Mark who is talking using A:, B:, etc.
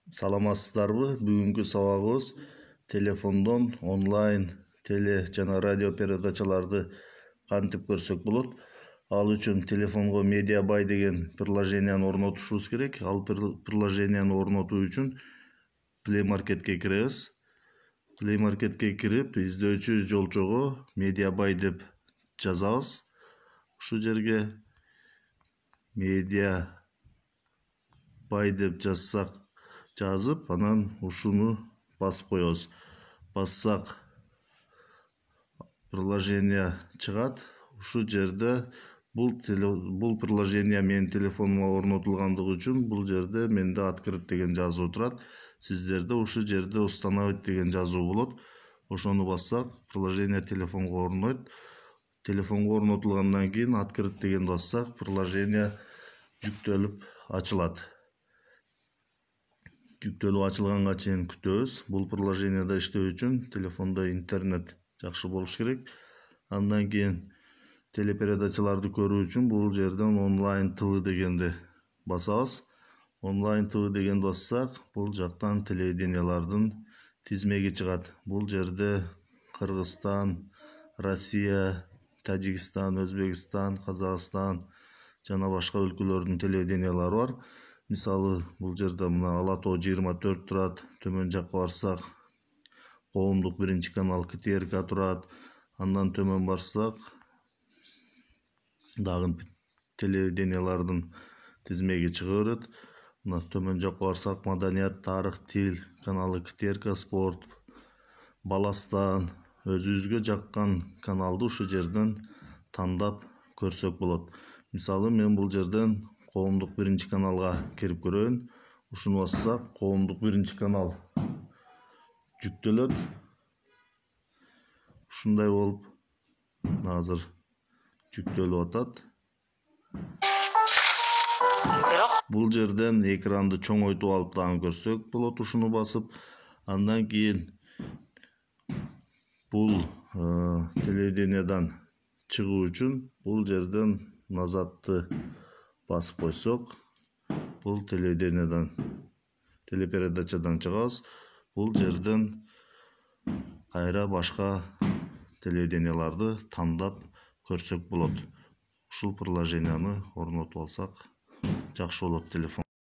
A: Саламатсыздарбы? Бүгүнкү сабагыбыз телефондон онлайн теле жана радио передачаларды кантип көрсөк болот. Ал үчүн телефонго Медиабай деген приложенияны орнотушубуз керек. Ал приложенияны орнотуу үчүн Play Marketке киребиз. Play Marketке кирип, издөөчү жолчого Медиабай деп жазабыз. Ушу жерге Медиабай деп жазып, анан ушуну басып коебуз. Бассак приложение чыгат. Ушу жерде бул приложение менин телефонума орнотулгандыгы үчүн бул жерде менде открыть деген жазуу турат. Сиздерде ушу жерде установить деген жазуу болот. Ошону бассак, приложение телефонго орнойт. Телефонго орнотулгандан кийин открыть деген бассак, приложение жүктөлүп ачылат. Жүктөлүп ачылганга чейин күтөбүз. Бул приложениеда иштөө үчүн телефондо интернет жакшы болуш керек. Андан кийин телепередачаларды көрүү үчүн бул жерден онлайн ТВ дегенди басабыз. Онлайн ТВ деген бассак, бул жактан телевидениялардын тизмеги чыгат. Бул жерде Кыргызстан, Россия, Тажикстан, Өзбекстан, Казакстан жана башка өлкөлөрдүн телевидениялары бар. Мисалы, бул жерде мына Ала Тоо 24 турат. Төмөн жакка барсак, Коомдук 1 канал КТРК турат. Андан төмөн барсак, дагы телевидениялардын тизмеги чыга берет. Мына төмөн жакка барсак, Маданият, Тарых, Тил каналы, КТРК Спорт, Баластан, өзүбүзгө жаккан каналды ушу жерден тандап көрсөк болот. Мисалы, мен бул жерден Коомдук 1 каналга кирип көрөйүн. Ушуну бассак, Коомдук 1 канал жүктөлөт. Ушундай болуп азыр жүктөлүп атат. Бул жерден экранды чоңойтуп алып дагы көрсөк болот, ушуну басып. Андан кийин бул телевидениядан чыгуу үчүн бул жерден назадты басып койсок, бул телевидениядан, телепередачадан чыгабыз. Бул жерден кайра башка телевиденияларды тандап көрсөк болот. Ушул приложенияны орнотуп алсак жакшы болот телефон.